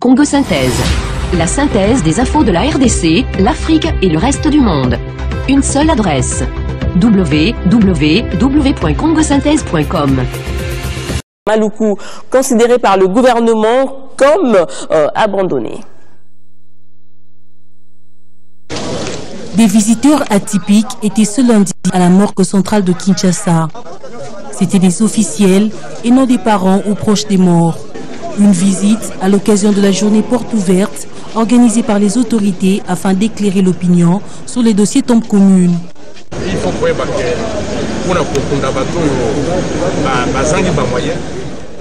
Congo Synthèse. La synthèse des infos de la RDC, l'Afrique et le reste du monde. Une seule adresse. www.congosynthèse.com. Maluku, considéré par le gouvernement comme abandonné. Des visiteurs atypiques étaient ce lundi à la morgue centrale de Kinshasa. C'étaient des officiels et non des parents ou proches des morts. Une visite à l'occasion de la journée porte ouverte organisée par les autorités afin d'éclairer l'opinion sur les dossiers tombes communes.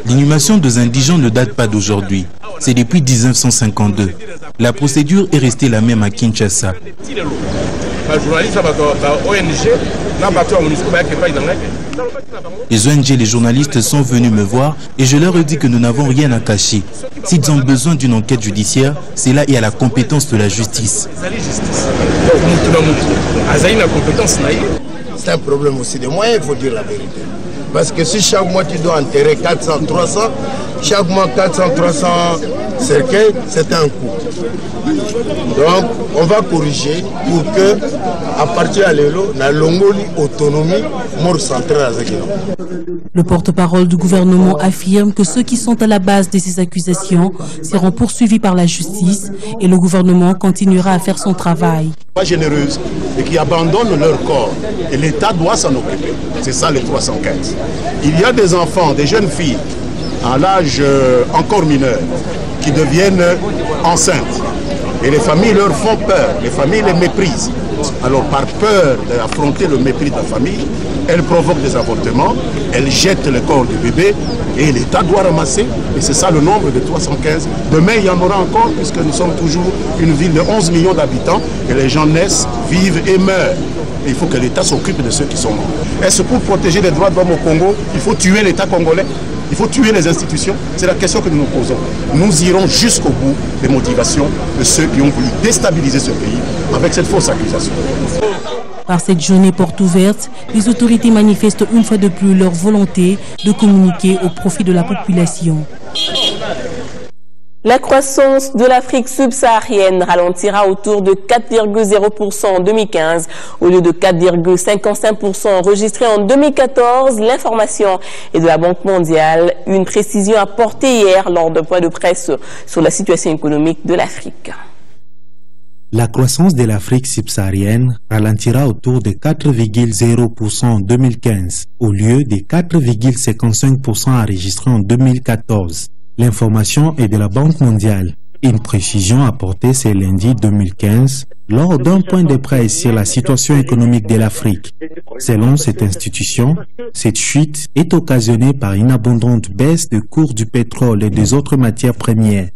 L'inhumation des indigents ne date pas d'aujourd'hui. C'est depuis 1952. La procédure est restée la même à Kinshasa. Les ONG et les journalistes sont venus me voir et je leur ai dit que nous n'avons rien à cacher. S'ils ont besoin d'une enquête judiciaire, c'est là et à la compétence de la justice. C'est un problème aussi de moyens, il faut dire la vérité. Parce que si chaque mois tu dois enterrer 400, 300, chaque mois 400, 300 cercueils, c'est un coût. Donc on va corriger pour que, à partir de l'élo, la Longoli autonomie mort centrale à Zagino. Le porte-parole du gouvernement affirme que ceux qui sont à la base de ces accusations seront poursuivis par la justice et le gouvernement continuera à faire son travail. Pas généreuse et qui abandonnent leur corps et l'État doit s'en occuper. C'est ça les 315. Il y a des enfants, des jeunes filles à l'âge encore mineur qui deviennent enceintes et les familles leur font peur, les familles les méprisent. Alors par peur d'affronter le mépris de la famille, elles provoquent des avortements, elles jettent le corps du bébé et l'État doit ramasser, et c'est ça le nombre de 315. Demain il y en aura encore puisque nous sommes toujours une ville de 11 millions d'habitants et les gens naissent, vivent et meurent. Et il faut que l'État s'occupe de ceux qui sont morts. Est-ce pour protéger les droits de l'homme au Congo, il faut tuer l'État congolais? Il faut tuer les institutions? C'est la question que nous nous posons. Nous irons jusqu'au bout des motivations de ceux qui ont voulu déstabiliser ce pays avec cette fausse accusation. Par cette journée porte ouverte, les autorités manifestent une fois de plus leur volonté de communiquer au profit de la population. La croissance de l'Afrique subsaharienne ralentira autour de 4,0% en 2015 au lieu de 4,55% enregistré en 2014. L'information est de la Banque mondiale. Une précision apportée hier lors d'un point de presse sur la situation économique de l'Afrique. La croissance de l'Afrique subsaharienne ralentira autour de 4,0% en 2015 au lieu de 4,55% enregistrés en 2014. L'information est de la Banque mondiale. Une précision apportée ce lundi 2015 lors d'un point de presse sur la situation économique de l'Afrique. Selon cette institution, cette chute est occasionnée par une abondante baisse de cours du pétrole et des autres matières premières.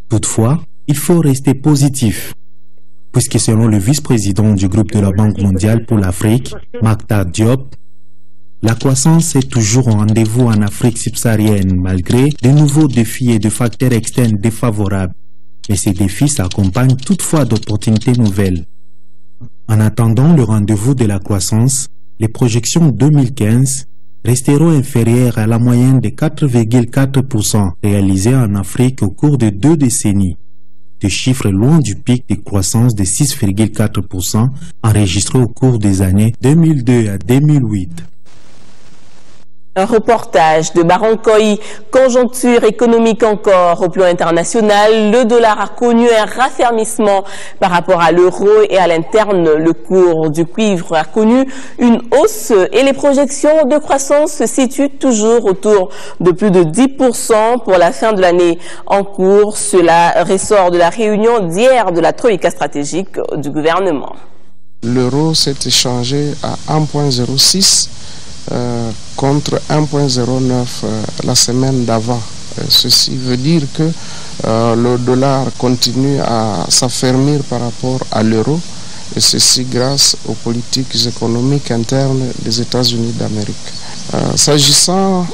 Toutefois, il faut rester positif, puisque selon le vice-président du groupe de la Banque mondiale pour l'Afrique, Mactar Diop, la croissance est toujours au rendez-vous en Afrique subsaharienne malgré de nouveaux défis et de facteurs externes défavorables. Mais ces défis s'accompagnent toutefois d'opportunités nouvelles. En attendant le rendez-vous de la croissance, les projections 2015 resteront inférieures à la moyenne de 4,4% réalisée en Afrique au cours de 2 décennies. Des chiffres loin du pic de croissance de 6,4% enregistré au cours des années 2002 à 2008. Un reportage de Barankoï, conjoncture économique encore au plan international. Le dollar a connu un raffermissement par rapport à l'euro et à l'interne. Le cours du cuivre a connu une hausse et les projections de croissance se situent toujours autour de plus de 10% pour la fin de l'année en cours. Cela ressort de la réunion d'hier de la Troïka stratégique du gouvernement. L'euro s'est échangé à 1,06. Contre 1,09 la semaine d'avant. Ceci veut dire que le dollar continue à s'affermir par rapport à l'euro, et ceci grâce aux politiques économiques internes des États-Unis d'Amérique. S'agissant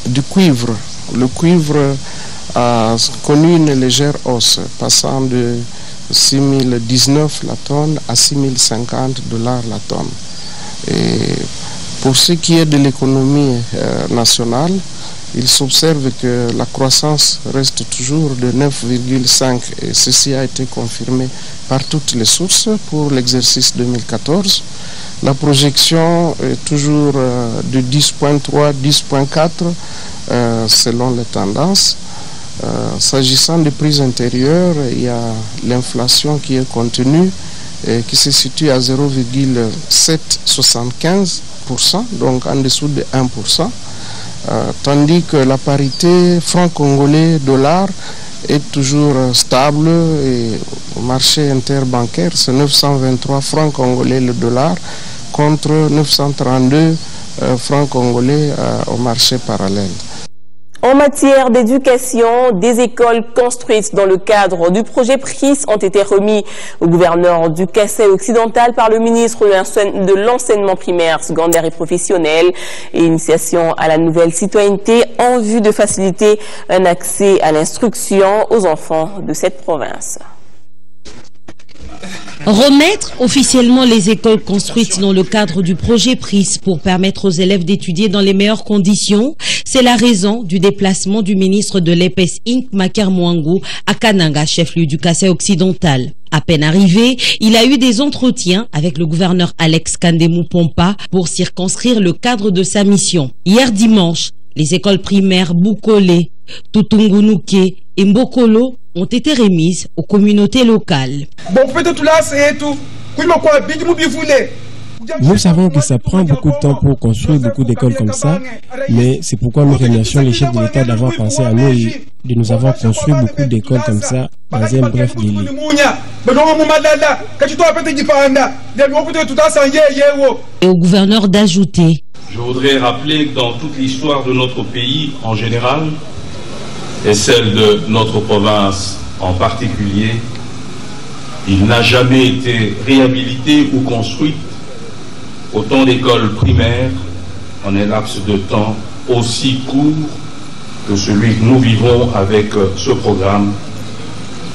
du cuivre, le cuivre a connu une légère hausse, passant de 6,019 la tonne à 6,050 $ la tonne. Et pour ce qui est de l'économie nationale, il s'observe que la croissance reste toujours de 9,5 et ceci a été confirmé par toutes les sources pour l'exercice 2014. La projection est toujours de 10,3, 10,4 selon les tendances. S'agissant des prix intérieurs, il y a l'inflation qui est contenue et qui se situe à 0,775%, donc en dessous de 1%, tandis que la parité franc-congolais-dollar est toujours stable et au marché interbancaire, c'est 923 francs congolais le dollar contre 932 francs congolais au marché parallèle. En matière d'éducation, des écoles construites dans le cadre du projet PRIS ont été remis au gouverneur du Kassai occidental par le ministre de l'enseignement primaire, secondaire et professionnel et initiation à la nouvelle citoyenneté en vue de faciliter un accès à l'instruction aux enfants de cette province. Remettre officiellement les écoles construites dans le cadre du projet PRIS pour permettre aux élèves d'étudier dans les meilleures conditions, c'est la raison du déplacement du ministre de l'EPS Inc. Maker Mwangu à Kananga, chef-lieu du Kassai occidental. À peine arrivé, il a eu des entretiens avec le gouverneur Alex Kandemu Pompa pour circonscrire le cadre de sa mission. Hier dimanche, les écoles primaires Bukole, Tutungunuke et Mbokolo ont été remises aux communautés locales. Nous savons que ça prend beaucoup de temps pour construire beaucoup d'écoles comme ça, mais c'est pourquoi nous remercions les chefs de l'État d'avoir pensé à nous et de nous avoir construit beaucoup d'écoles comme ça dans un bref délai. Et au gouverneur d'ajouter: je voudrais rappeler que dans toute l'histoire de notre pays en général, et celle de notre province en particulier, il n'a jamais été réhabilité ou construit autant d'écoles primaires en un laps de temps aussi court que celui que nous vivons avec ce programme,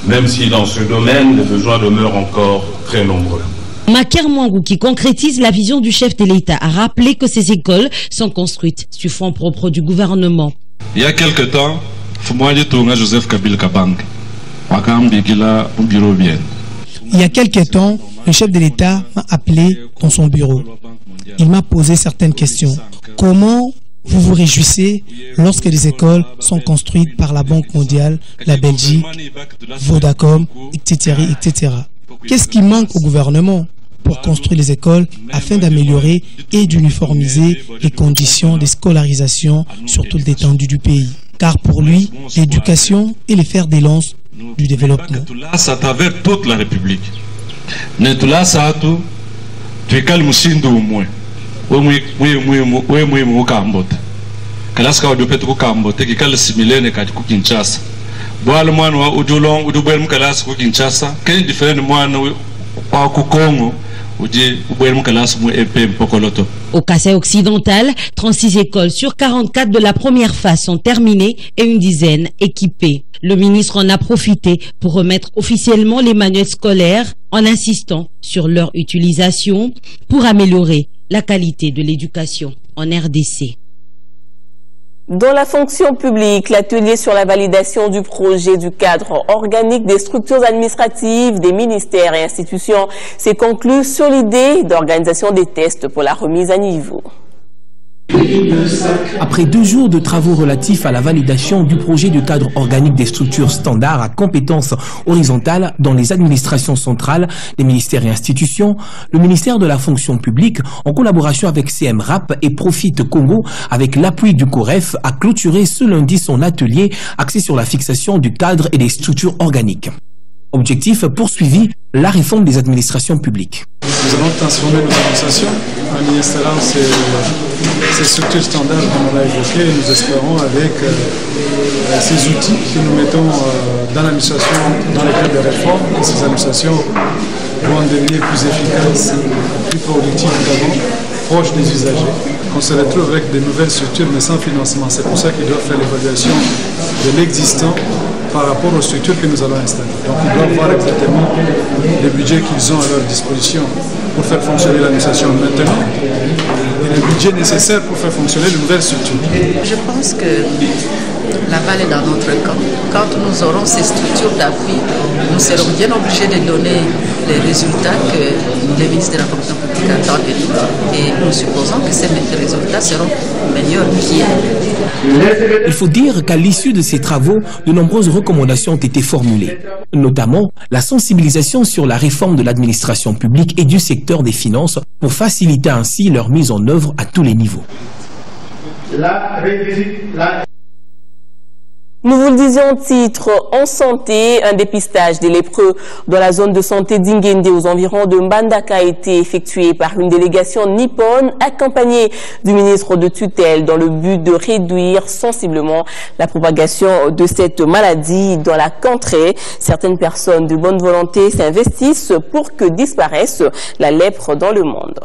même si dans ce domaine les besoins demeurent encore très nombreux. Maker Mwangu, qui concrétise la vision du chef de l'État, a rappelé que ces écoles sont construites sur fonds propres du gouvernement. Il y a quelque temps, Joseph Kabila Kabang, il y a quelque temps, le chef de l'État m'a appelé dans son bureau. Il m'a posé certaines questions. Comment vous vous réjouissez lorsque les écoles sont construites par la Banque mondiale, la Belgique, Vodacom, etc., etc. Qu'est-ce qui manque au gouvernement pour construire les écoles afin d'améliorer et d'uniformiser les conditions de scolarisation sur toute l'étendue du pays? Car pour lui, l'éducation est le fer de lance du développement. À travers toute la République. Au Kassai occidental, 36 écoles sur 44 de la première phase sont terminées et une dizaine équipées. Le ministre en a profité pour remettre officiellement les manuels scolaires en insistant sur leur utilisation pour améliorer la qualité de l'éducation en RDC. Dans la fonction publique, l'atelier sur la validation du projet du cadre organique des structures administratives, des ministères et institutions s'est conclu sur l'idée d'organisation des tests pour la remise à niveau. Après 2 jours de travaux relatifs à la validation du projet de cadre organique des structures standards à compétences horizontales dans les administrations centrales, les ministères et institutions, le ministère de la fonction publique, en collaboration avec CMRAP et Profit Congo, avec l'appui du COREF, a clôturé ce lundi son atelier axé sur la fixation du cadre et des structures organiques. Objectif poursuivi, la réforme des administrations publiques. Nous allons transformer nos administrations en installant ces structures standards comme on l'a évoqué. Et nous espérons avec ces outils que nous mettons dans l'administration, dans le cadre des réformes, que ces administrations vont devenir plus efficaces, plus productives d'abord, proches des usagers. On se retrouve avec de nouvelles structures mais sans financement. C'est pour ça qu'ils doivent faire l'évaluation de l'existant par rapport aux structures que nous allons installer. Donc ils doivent voir exactement les budgets qu'ils ont à leur disposition pour faire fonctionner l'administration maintenant et le budget nécessaire pour faire fonctionner de nouvelles structures. Je pense que la balle est dans notre camp. Quand nous aurons ces structures d'appui, nous serons bien obligés de donner les résultats que les ministres de la fonction publique attendent de nous. Et nous supposons que ces résultats seront meilleurs qu'hier. Il faut dire qu'à l'issue de ces travaux, de nombreuses recommandations ont été formulées, notamment la sensibilisation sur la réforme de l'administration publique et du secteur des finances pour faciliter ainsi leur mise en œuvre à tous les niveaux. Nous vous le disions au titre, en santé, un dépistage des lépreux dans la zone de santé d'Ingende aux environs de Mbandaka a été effectué par une délégation nippone accompagnée du ministre de tutelle dans le but de réduire sensiblement la propagation de cette maladie dans la contrée. Certaines personnes de bonne volonté s'investissent pour que disparaisse la lèpre dans le monde.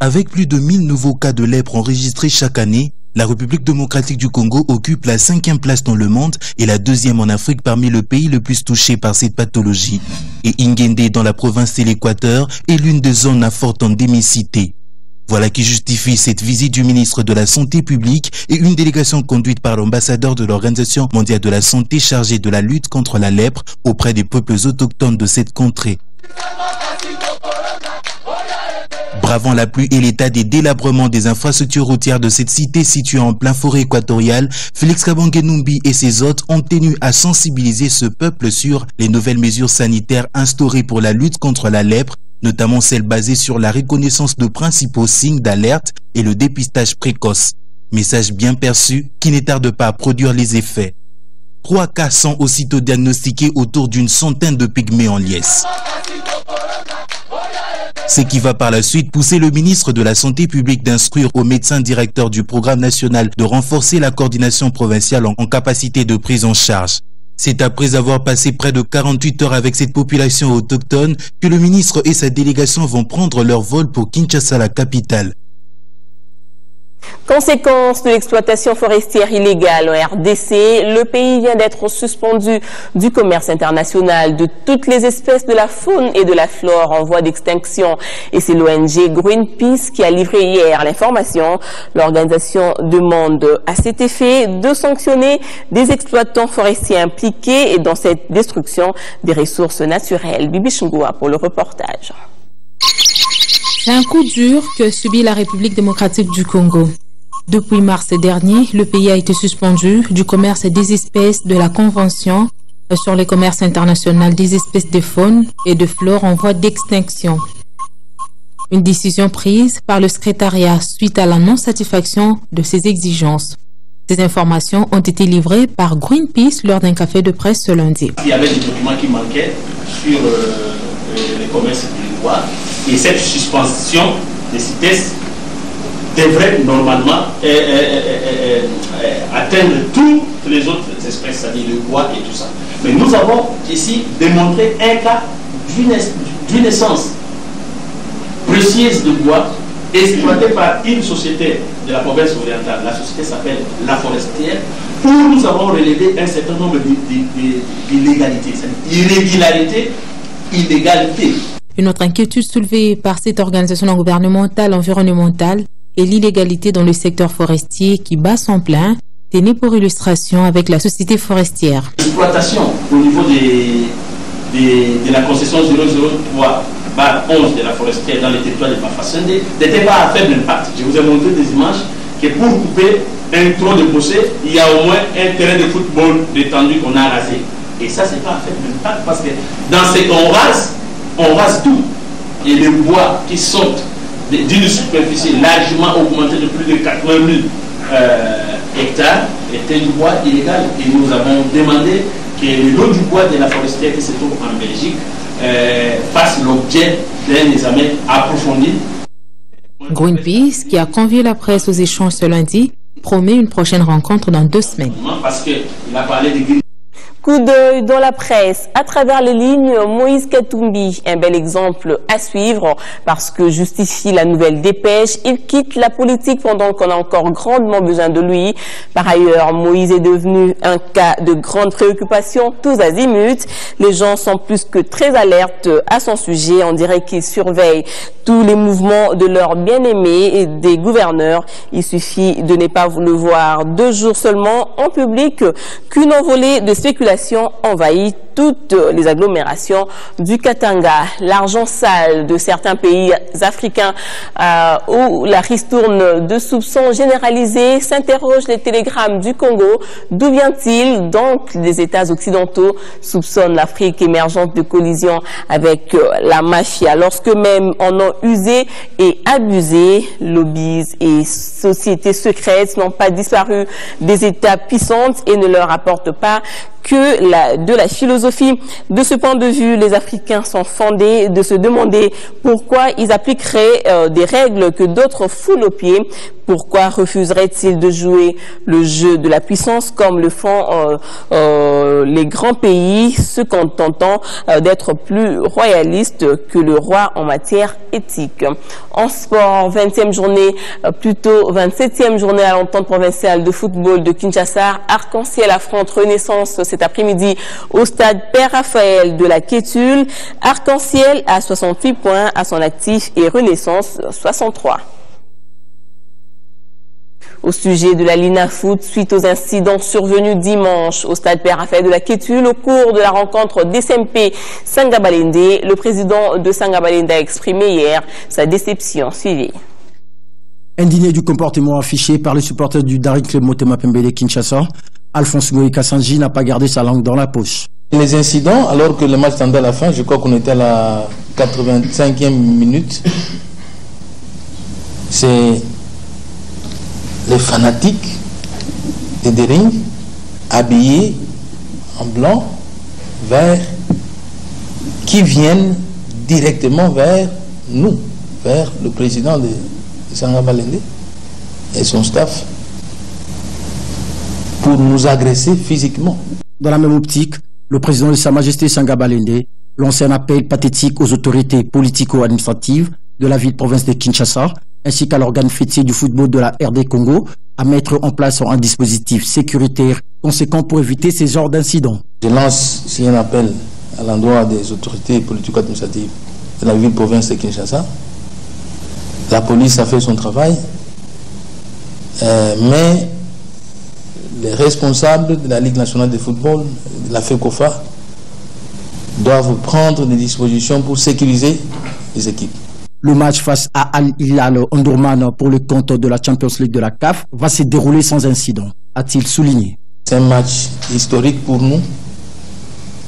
Avec plus de 1000 nouveaux cas de lèpre enregistrés chaque année, la République démocratique du Congo occupe la 5e place dans le monde et la 2e en Afrique parmi les pays les plus touchés par cette pathologie. Et Ingende, dans la province de l'Équateur, est l'une des zones à forte endémicité. Voilà qui justifie cette visite du ministre de la Santé publique et une délégation conduite par l'ambassadeur de l'Organisation mondiale de la santé chargée de la lutte contre la lèpre auprès des peuples autochtones de cette contrée. Bravant la pluie et l'état des délabrements des infrastructures routières de cette cité située en plein forêt équatoriale, Félix Kabange Numbi et ses hôtes ont tenu à sensibiliser ce peuple sur les nouvelles mesures sanitaires instaurées pour la lutte contre la lèpre, notamment celles basées sur la reconnaissance de principaux signes d'alerte et le dépistage précoce. Message bien perçu qui ne tarde pas à produire les effets. 3 cas sont aussitôt diagnostiqués autour d'une centaine de pygmées en liesse. Ce qui va par la suite pousser le ministre de la Santé publique d'instruire au médecin directeur du programme national de renforcer la coordination provinciale en capacité de prise en charge. C'est après avoir passé près de 48 heures avec cette population autochtone que le ministre et sa délégation vont prendre leur vol pour Kinshasa, la capitale. Conséquence de l'exploitation forestière illégale en RDC, le pays vient d'être suspendu du commerce international de toutes les espèces de la faune et de la flore en voie d'extinction. Et c'est l'ONG Greenpeace qui a livré hier l'information. L'organisation demande à cet effet de sanctionner des exploitants forestiers impliqués dans cette destruction des ressources naturelles. Bibi Chungoua pour le reportage. C'est un coup dur que subit la République démocratique du Congo. Depuis mars dernier, le pays a été suspendu du commerce des espèces de la Convention sur le commerce international des espèces de faune et de flore en voie d'extinction. Une décision prise par le secrétariat suite à la non-satisfaction de ces exigences. Ces informations ont été livrées par Greenpeace lors d'un café de presse ce lundi. Il y avait des documents qui manquaient sur le commerce du bois et cette suspension des CITES devrait normalement atteindre toutes les autres espèces, c'est-à-dire le bois et tout ça. Mais nous avons ici démontré un cas d'une essence précieuse de bois exploitée par une société de la province orientale. La société s'appelle La Forestière, où nous avons relevé un certain nombre d'illégalités, c'est-à-dire irrégularités, illégalités. Une autre inquiétude soulevée par cette organisation non gouvernementale environnementale est l'illégalité dans le secteur forestier qui bat son plein, tenue pour illustration avec la société forestière. L'exploitation au niveau de la concession 003/11 de la forestière dans les territoires de Bafasende n'était pas à faible impact. Je vous ai montré des images que pour couper un tronc de bossé, il y a au moins un terrain de football d'étendue qu'on a rasé. Et ça, c'est pas à faible impact parce que dans ce qu'on rase tout. Et les bois qui sortent d'une superficie largement augmentée de plus de 80 000 hectares était du bois illégal. Et nous avons demandé que le lot du bois de la forestière qui se trouve en Belgique fasse l'objet d'un examen approfondi. Greenpeace, qui a convié la presse aux échanges ce lundi, promet une prochaine rencontre dans 2 semaines. Parce qu'il a parlé de Coup d'œil dans la presse, à travers les lignes, Moïse Katumbi, un bel exemple à suivre parce que justifie la nouvelle dépêche, il quitte la politique pendant qu'on a encore grandement besoin de lui. Par ailleurs, Moïse est devenu un cas de grande préoccupation tous azimuts. Les gens sont plus que très alertes à son sujet. On dirait qu'ils surveillent tous les mouvements de leurs bien-aimés et des gouverneurs. Il suffit de ne pas le voir 2 jours seulement en public qu'une envolée de spéculation envahit toutes les agglomérations du Katanga. L'argent sale de certains pays africains où la ristourne de soupçons généralisés s'interroge les télégrammes du Congo. D'où vient-il donc? Les États occidentaux soupçonnent l'Afrique émergente de collision avec la mafia. Lorsque même en ont usé et abusé, lobbies et sociétés secrètes n'ont pas disparu des États puissantes et ne leur apportent pas que de la philosophie. De ce point de vue, les Africains sont fondés de se demander pourquoi ils appliqueraient des règles que d'autres foulent aux pieds. Pourquoi refuseraient-ils de jouer le jeu de la puissance comme le font les grands pays, se contentant d'être plus royalistes que le roi en matière éthique. En sport, 20e journée, plutôt 27e journée à l'entente provinciale de football de Kinshasa. Arc-en-Ciel affronte Renaissance cet après-midi au stade Père Raphaël de la Kétule. Arc-en-Ciel a 68 points à son actif et Renaissance 63. Au sujet de la Lina Foot, suite aux incidents survenus dimanche au stade Père Raphaël de la Kétule, au cours de la rencontre d'SMP Sangabalende, le président de Sangabalende a exprimé hier sa déception. Suivez. Indigné du comportement affiché par les supporters du Daring Club Motema Pembele Kinshasa, Alphonse Ngoï Kassanji n'a pas gardé sa langue dans la poche. Les incidents, alors que le match tendait à la fin, je crois qu'on était à la 85e minute, c'est les fanatiques des Daring habillés en blanc, vert, qui viennent directement vers nous, vers le président de Sangabalende et son staff pour nous agresser physiquement. Dans la même optique, le président de Sa Majesté Sangabalende lance un appel pathétique aux autorités politico-administratives de la ville-province de Kinshasa ainsi qu'à l'organe fêtier du football de la RD Congo à mettre en place un dispositif sécuritaire conséquent pour éviter ces genres d'incidents. Je lance ici un appel à l'endroit des autorités politico-administratives de la ville-province de Kinshasa. La police a fait son travail, mais les responsables de la Ligue nationale de football, de la FECOFA, doivent prendre des dispositions pour sécuriser les équipes. Le match face à Al Hilal Omdurman pour le compte de la Champions League de la CAF va se dérouler sans incident, a-t-il souligné. C'est un match historique pour nous,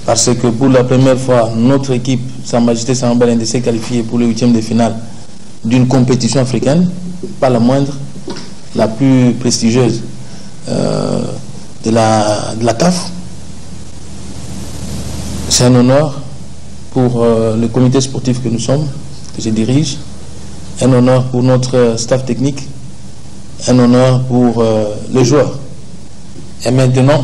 parce que pour la première fois, notre équipe, Sa Majesté Sangabalende, s'est qualifiée pour le 8e de finale d'une compétition africaine, pas la moindre, la plus prestigieuse de la CAF. C'est un honneur pour le comité sportif que nous sommes, que je dirige, un honneur pour notre staff technique, un honneur pour les joueurs. Et maintenant,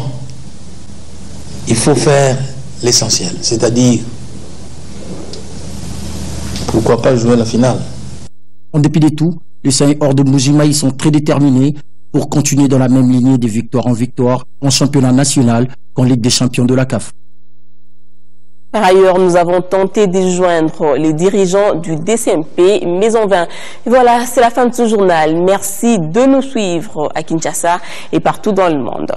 il faut faire l'essentiel, c'est-à-dire, pourquoi pas jouer la finale. En dépit de tout, les Seigneurs de Mbujimayi sont très déterminés pour continuer dans la même lignée de victoire en victoire en championnat national qu'en Ligue des champions de la CAF. Par ailleurs, nous avons tenté de joindre les dirigeants du DCMP, mais en vain. Et voilà, c'est la fin de ce journal. Merci de nous suivre à Kinshasa et partout dans le monde.